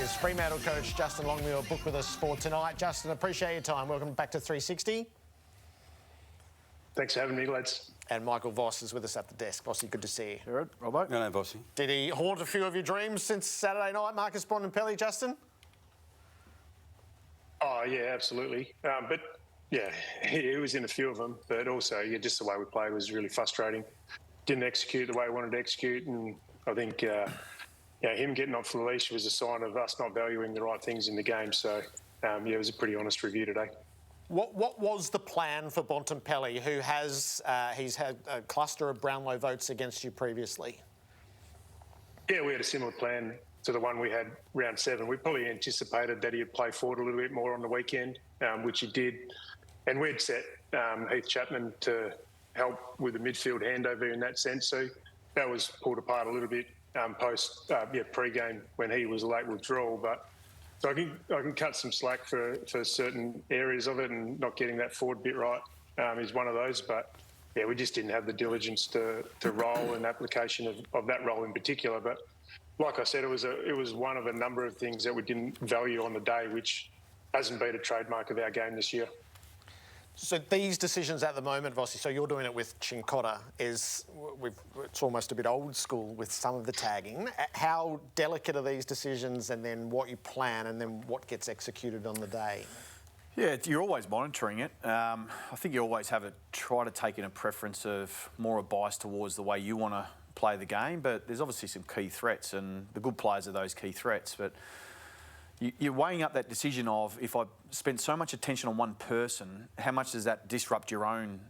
is Fremantle coach Justin Longmuir booked with us for tonight. Justin, appreciate your time. Welcome back to 360. Thanks for having me, lads. And Michael Voss is with us at the desk. Vossy, good to see you. All right, Robbo. No, Vossy. Did he haunt a few of your dreams since Saturday night, Marcus Bontempelli, Justin? Oh, yeah, absolutely. But, yeah, he was in a few of them. But also, yeah, just the way we played was really frustrating. Didn't execute the way we wanted to execute. And I think, him getting off the leash was a sign of us not valuing the right things in the game. So, it was a pretty honest review today. What was the plan for Bontempelli, who he's had a cluster of Brownlow votes against you previously? Yeah, we had a similar plan to the one we had round 7. We probably anticipated that he'd play forward a little bit more on the weekend, which he did. And we'd set Heath Chapman to help with the midfield handover in that sense. So that was pulled apart a little bit pre-game when he was a late withdrawal. But so I can cut some slack for certain areas of it, and not getting that forward bit right is one of those. But yeah, we just didn't have the diligence to roll an application of that role in particular. But like I said, it was one of a number of things that we didn't value on the day, which hasn't been a trademark of our game this year. So these decisions at the moment, Vossy, so you're doing it with Chincotta, it's almost a bit old school with some of the tagging. How delicate are these decisions, and then what you plan and then what gets executed on the day? Yeah, you're always monitoring it. I think you always try to take in a preference of more a bias towards the way you want to play the game, but there's obviously some key threats, and the good players are those key threats. But you're weighing up that decision of, if I spend so much attention on one person, how much does that disrupt your own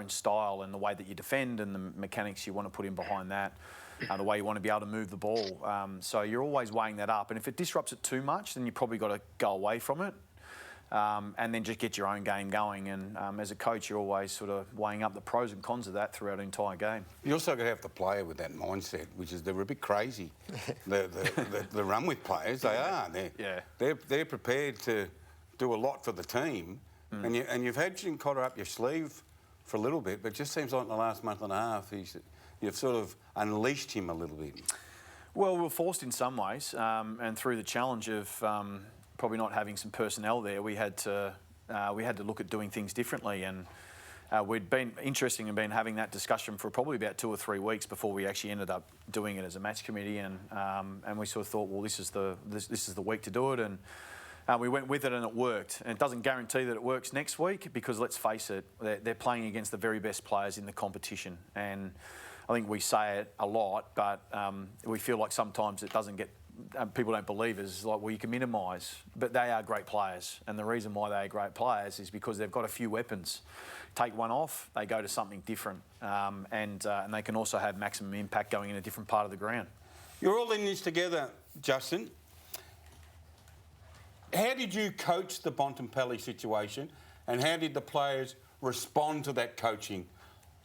style and the way that you defend and the mechanics you want to put in behind that, the way you want to be able to move the ball. So you're always weighing that up, and if it disrupts it too much, then you probably got to go away from it. And then just get your own game going. And as a coach, you're always sort of weighing up the pros and cons of that throughout the entire game. You also got to have the player with that mindset, which is they're a bit crazy. the run with players, they are. They're prepared to do a lot for the team. And you've had Chincotta up your sleeve for a little bit, but it just seems like in the last month and a half you've sort of unleashed him a little bit. Well, we were forced in some ways, and through the challenge of probably not having some personnel there, we had to look at doing things differently, and we'd been interested in having that discussion for probably about 2 or 3 weeks before we actually ended up doing it as a match committee, and we sort of thought, well, this is the week to do it, and we went with it, and it worked. And it doesn't guarantee that it works next week, because let's face it, they're playing against the very best players in the competition, and I think we say it a lot, but we feel like sometimes it doesn't get. People don't believe us, like, well, you can minimise, but they are great players, and the reason why they are great players is because they've got a few weapons. Take one off, they go to something different, and they can also have maximum impact going in a different part of the ground. You're all in this together, Justin. How did you coach the Bontempelli situation, and how did the players respond to that coaching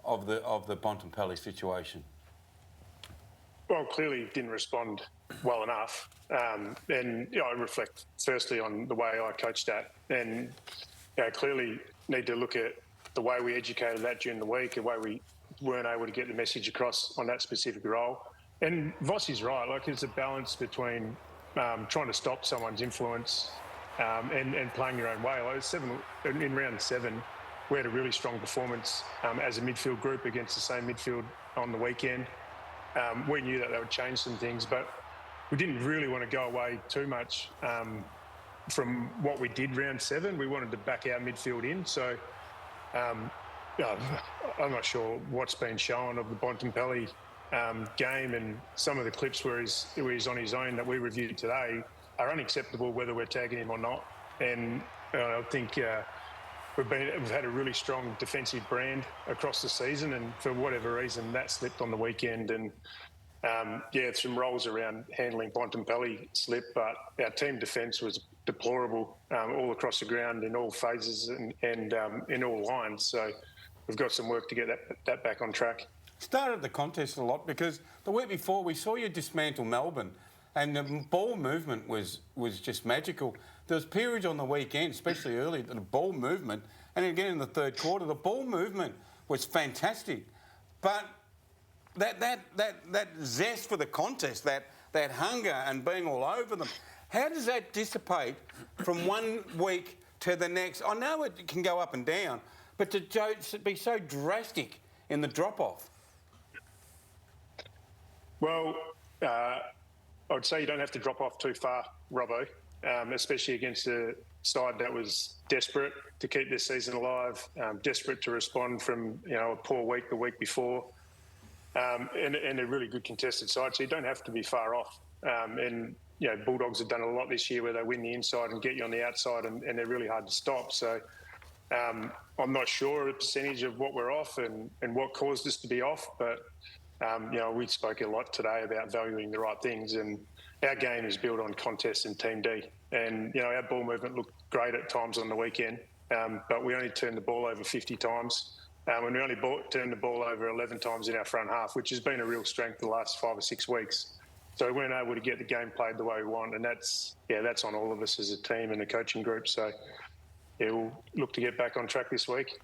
of the Bontempelli situation? Well, clearly didn't respond well enough. And I reflect firstly on the way I coached that, and clearly need to look at the way we educated that during the week, the way we weren't able to get the message across on that specific role. And Voss is right, like, it's a balance between trying to stop someone's influence and playing your own way. Like in round 7, we had a really strong performance as a midfield group against the same midfield on the weekend. We knew that would change some things, but we didn't really want to go away too much from what we did round 7. We wanted to back our midfield in. So I'm not sure what's been shown of the Bontempelli game, and some of the clips where he's on his own that we reviewed today are unacceptable, whether we're tagging him or not. And I think we've had a really strong defensive brand across the season, and for whatever reason that slipped on the weekend. And some roles around handling Bontempelli slipped, but our team defence was deplorable all across the ground in all phases and in all lines. So we've got some work to get that back on track. Started the contest a lot because the week before we saw you dismantle Melbourne, and the ball movement was just magical. There was periods on the weekend, especially early, the ball movement, and again in the third quarter, the ball movement was fantastic. But that zest for the contest, that hunger and being all over them, How does that dissipate from one week to the next? I know it can go up and down, but to be so drastic in the drop-off. Well, I'd say you don't have to drop off too far, Robbo, especially against a side that was desperate to keep this season alive, desperate to respond from a poor week the week before, and a really good contested side. So you don't have to be far off. And Bulldogs have done a lot this year where they win the inside and get you on the outside, and they're really hard to stop. So I'm not sure a percentage of what we're off and what caused us to be off, but we spoke a lot today about valuing the right things, and our game is built on contest and team D. And, our ball movement looked great at times on the weekend, but we only turned the ball over 50 times. And we only turned the ball over 11 times in our front half, which has been a real strength the last 5 or 6 weeks. So we weren't able to get the game played the way we want, and that's on all of us as a team and a coaching group. So, we'll look to get back on track this week.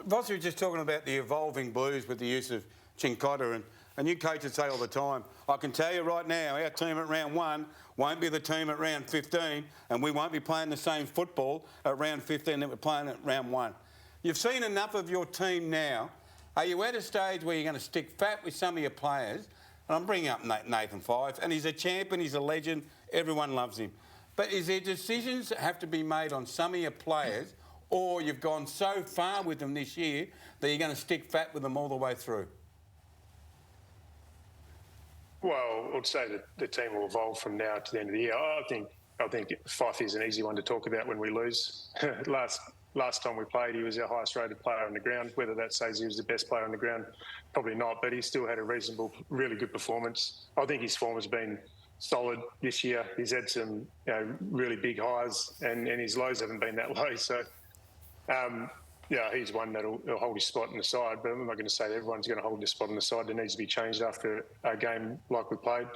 Voss, you were just talking about the evolving Blues with the use of Chincotta, and you coaches say all the time, I can tell you right now, our team at round 1 won't be the team at round 15, and we won't be playing the same football at round 15 that we're playing at round 1. You've seen enough of your team now. Are you at a stage where you're going to stick fat with some of your players? And I'm bringing up Nathan Fyfe, and he's a champion, he's a legend, everyone loves him. But is there decisions that have to be made on some of your players, or you've gone so far with them this year that you're going to stick fat with them all the way through? Well, I'd say that the team will evolve from now to the end of the year. I think Fyfe is an easy one to talk about when we lose. Last time we played, he was our highest rated player on the ground. Whether that says he was the best player on the ground, probably not, but he still had a reasonable, really good performance. I think his form has been solid this year. He's had some really big highs, and his lows haven't been that low. So, he's one that'll hold his spot on the side, but I'm not going to say that everyone's going to hold his spot on the side. There needs to be changed after a game like we played.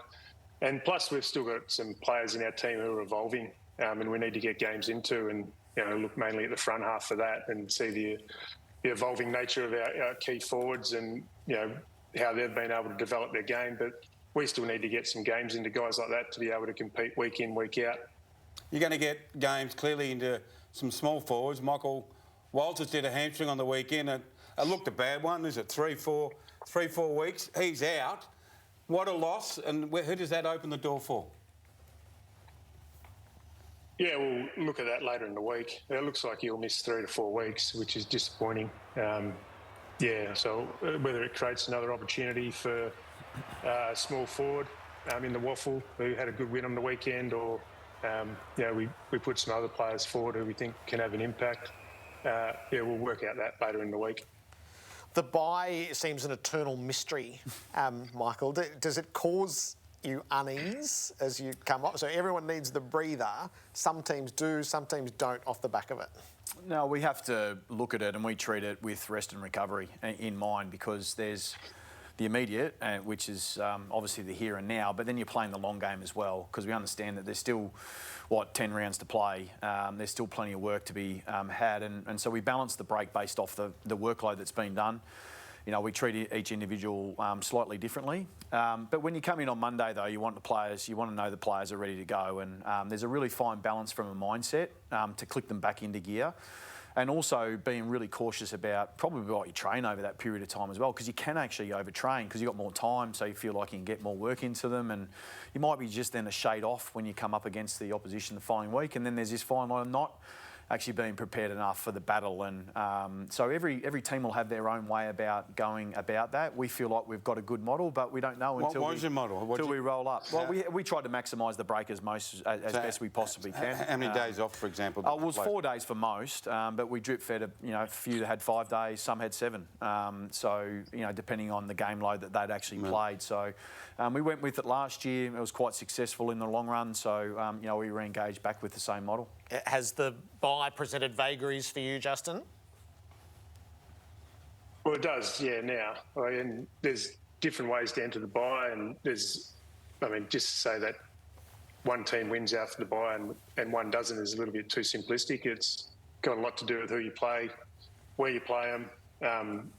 And plus, we've still got some players in our team who are evolving, and we need to get games into and look mainly at the front half for that and see the evolving nature of our key forwards and how they've been able to develop their game. But we still need to get some games into guys like that to be able to compete week in, week out. You're going to get games clearly into some small forwards. Michael Walters did a hamstring on the weekend. It looked a bad one. Is it 3-4 weeks? He's out. What a loss. And who does that open the door for? Yeah, we'll look at that later in the week. It looks like he'll miss 3 to 4 weeks, which is disappointing. So whether it creates another opportunity for small forward in the waffle who had a good win on the weekend, or we put some other players forward who we think can have an impact. We'll work out that later in the week. The bye seems an eternal mystery, Michael. Does it cause you unease as you come up? So everyone needs the breather. Some teams do, some teams don't off the back of it. No, we have to look at it and we treat it with rest and recovery in mind, because there's the immediate, which is obviously the here and now, but then you're playing the long game as well, because we understand that there's still, 10 rounds to play. There's still plenty of work to be had, and so we balance the break based off the workload that's been done. We treat each individual slightly differently. But when you come in on Monday, though, you want to know the players are ready to go. And there's a really fine balance from a mindset to click them back into gear. And also being really cautious about probably what you train over that period of time as well, because you can actually overtrain because you've got more time, so you feel like you can get more work into them. And you might be just then a shade off when you come up against the opposition the following week. And then there's this fine line of not actually being prepared enough for the battle. And so every team will have their own way about going about that. We feel like we've got a good model, but we don't know until we roll up. Well, we tried to maximise the break as best we possibly can. How many days off, for example? It was 4 days for most, but we drip fed a few that had 5 days, some had 7. So depending on the game load that they'd actually played. So we went with it last year. It was quite successful in the long run. So we re-engaged back with the same model. Has the bye presented vagaries for you, Justin? Well, it does, now. And there's different ways to enter the bye, and just to say that one team wins after the bye and one doesn't is a little bit too simplistic. It's got a lot to do with who you play, where you play them.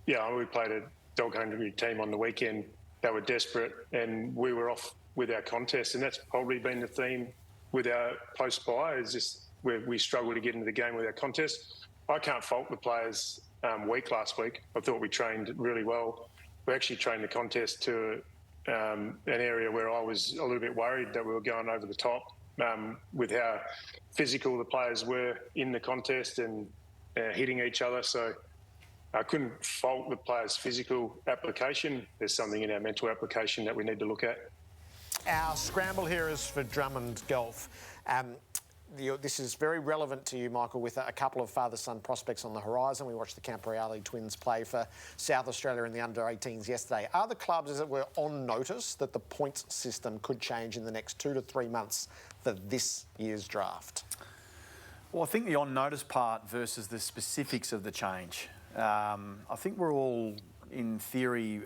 We played a dog-hungry team on the weekend. They were desperate, and we were off with our contest, and that's probably been the theme with our post-bye is just where we struggle to get into the game with our contest. I can't fault the players' week last week. I thought we trained really well. We actually trained the contest to an area where I was a little bit worried that we were going over the top with how physical the players were in the contest and hitting each other. So I couldn't fault the players' physical application. There's something in our mental application that we need to look at. Our scramble here is for Drummond Golf. This is very relevant to you, Michael, with a couple of father-son prospects on the horizon. We watched the Camporeale twins play for South Australia in the under-18s yesterday. Are the clubs, as it were, on notice that the points system could change in the next 2 to 3 months for this year's draft? Well, I think the on-notice part versus the specifics of the change. I think we're all, in theory,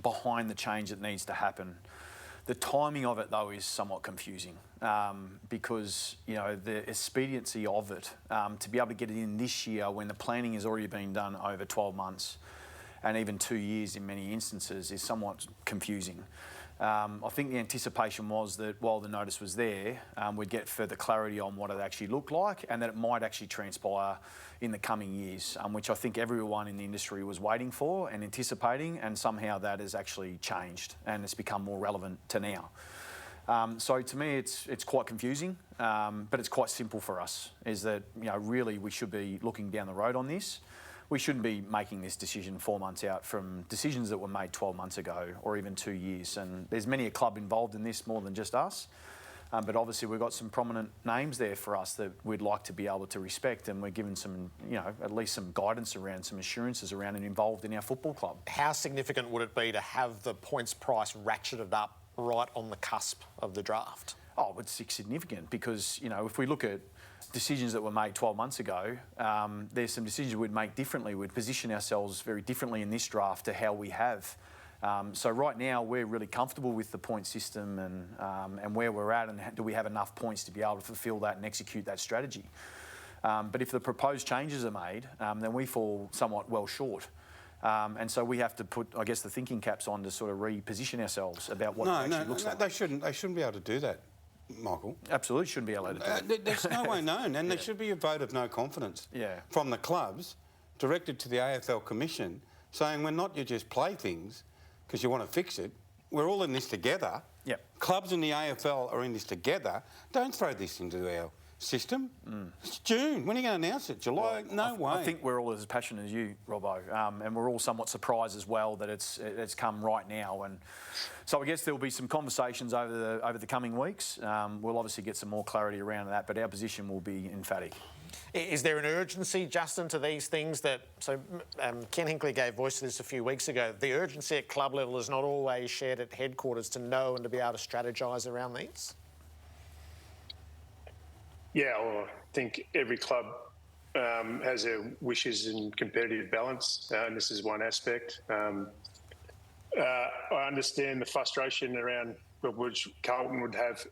behind the change that needs to happen. The timing of it, though, is somewhat confusing because, you know, the expediency of it, to be able to get it in this year when the planning has already been done over 12 months and even 2 years in many instances, is somewhat confusing. I think the anticipation was that while the notice was there, we'd get further clarity on what it actually looked like and that it might actually transpire in the coming years, which I think everyone in the industry was waiting for and anticipating, and somehow that has actually changed and it's become more relevant to now. So to me, it's quite confusing, but it's quite simple for us, is that, you know, really we should be looking down the road on this. We shouldn't be making this decision 4 months out from decisions that were made 12 months ago or even 2 years. And there's many a club involved in this more than just us. But obviously we've got some prominent names there for us that we'd like to be able to respect, and we're given some, you know, at least some guidance around, some assurances around and involved in our football club. How significant would it be to have the points price ratcheted up right on the cusp of the draft? Oh, it's significant because, you know, if we look at decisions that were made 12 months ago, there's some decisions we'd make differently. We'd position ourselves very differently in this draft to how we have. So right now we're really comfortable with the point system and where we're at, and do we have enough points to be able to fulfil that and execute that strategy. But if the proposed changes are made, then we fall somewhat well short. And so we have to put, I guess, the thinking caps on to sort of reposition ourselves about what it actually looks like. They shouldn't be able to do that, Michael. Absolutely shouldn't be allowed to do that. There's no way known, and there should be a vote of no confidence from the clubs directed to the AFL Commission saying we're not your just playthings because you want to fix it. We're all in this together. Yep. Clubs in the AFL are in this together. Don't throw this into our system. It's June. When are you going to announce it? July? Well, no way. I think we're all as passionate as you, Robbo, and we're all somewhat surprised as well that it's come right now. And so I guess there will be some conversations over the coming weeks. We'll obviously get some more clarity around that, but our position will be emphatic. Is there an urgency, Justin, to these things that... So Ken Hinkley gave voice to this a few weeks ago. The urgency at club level is not always shared at headquarters to know and to be able to strategise around these? Yeah, well, I think every club has their wishes and competitive balance, and this is one aspect. I understand the frustration around which Carlton would have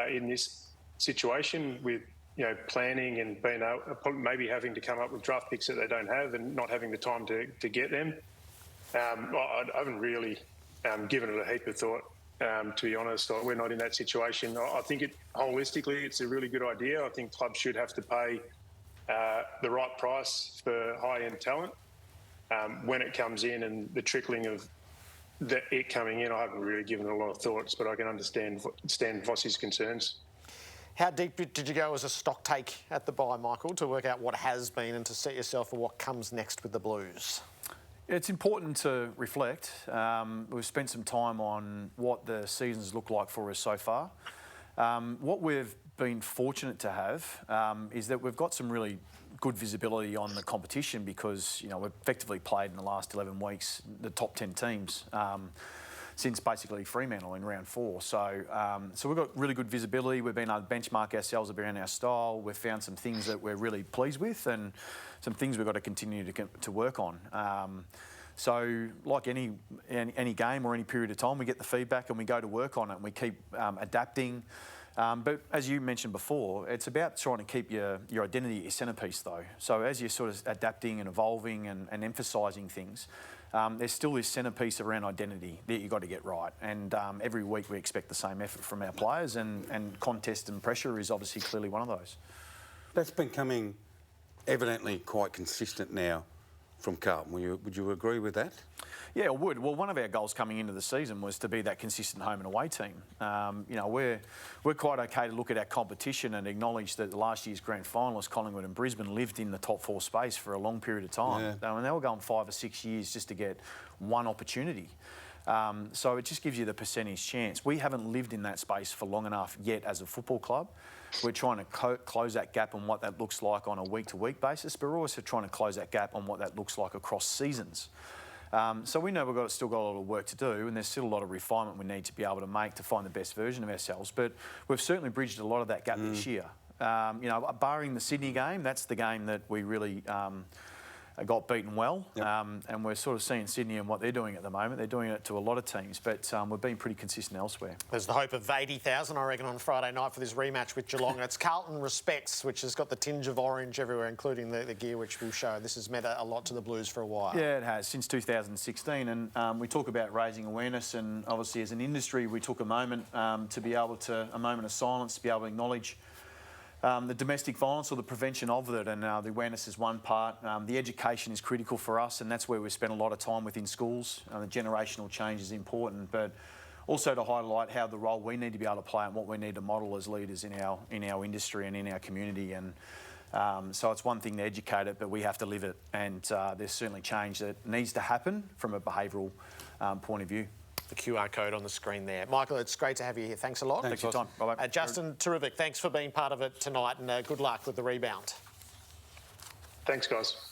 in this situation with, you know, planning and being maybe having to come up with draft picks that they don't have and not having the time to get them. I haven't really given it a heap of thought, to be honest. We're not in that situation. I think holistically it's a really good idea. I think clubs should have to pay the right price for high-end talent when it comes in, and the trickling of it coming in, I haven't really given it a lot of thoughts, but I can understand Voss's concerns. How deep did you go as a stock take at the bye, Michael, to work out what has been and to set yourself for what comes next with the Blues? It's important to reflect. We've spent some time on what the seasons look like for us so far. What we've been fortunate to have is that we've got some really good visibility on the competition because, you know, we've effectively played in the last 11 weeks the top 10 teams since basically Fremantle in round 4. So we've got really good visibility. We've been able to benchmark ourselves around our style. We've found some things that we're really pleased with and some things we've got to continue to work on. So like any game or any period of time, we get the feedback and we go to work on it and we keep adapting But as you mentioned before, it's about trying to keep your identity at your centrepiece, though. So as you're sort of adapting and evolving and emphasising things, there's still this centrepiece around identity that you've got to get right. And every week we expect the same effort from our players, and contest and pressure is obviously clearly one of those. That's becoming evidently quite consistent now from Carlton. Would you agree with that? Yeah, I would. Well, one of our goals coming into the season was to be that consistent home and away team. You know, we're quite okay to look at our competition and acknowledge that last year's grand finalists, Collingwood and Brisbane, lived in the top 4 space for a long period of time. Yeah. And they were going 5 or 6 years just to get one opportunity. So it just gives you the percentage chance. We haven't lived in that space for long enough yet as a football club. We're trying to close that gap on what that looks like on a week-to-week basis, but we're also trying to close that gap on what that looks like across seasons. So we know we've still got a lot of work to do, and there's still a lot of refinement we need to be able to make to find the best version of ourselves. But we've certainly bridged a lot of that gap this year. You know, barring the Sydney game, that's the game that we really got beaten well. Yep. And we're sort of seeing Sydney and what they're doing at the moment. They're doing it to a lot of teams, but we've been pretty consistent elsewhere. There's the hope of 80,000, I reckon, on Friday night for this rematch with Geelong. And it's Carlton Respects, which has got the tinge of orange everywhere, including the gear, which we'll show. This has meant a lot to the Blues for a while. Yeah, it has, since 2016. And we talk about raising awareness, and obviously as an industry, we took a moment to be able to, a moment of silence, to be able to acknowledge the domestic violence or the prevention of it, and the awareness is one part. The education is critical for us, and that's where we spend a lot of time within schools. The generational change is important, but also to highlight how the role we need to be able to play and what we need to model as leaders in our industry and in our community. And so it's one thing to educate it, but we have to live it. And there's certainly change that needs to happen from a behavioural point of view. The QR code on the screen there. Michael, it's great to have you here. Thanks a lot. Thanks for your time. Bye-bye. Justin, terrific. Thanks for being part of it tonight, and good luck with the rebound. Thanks, guys.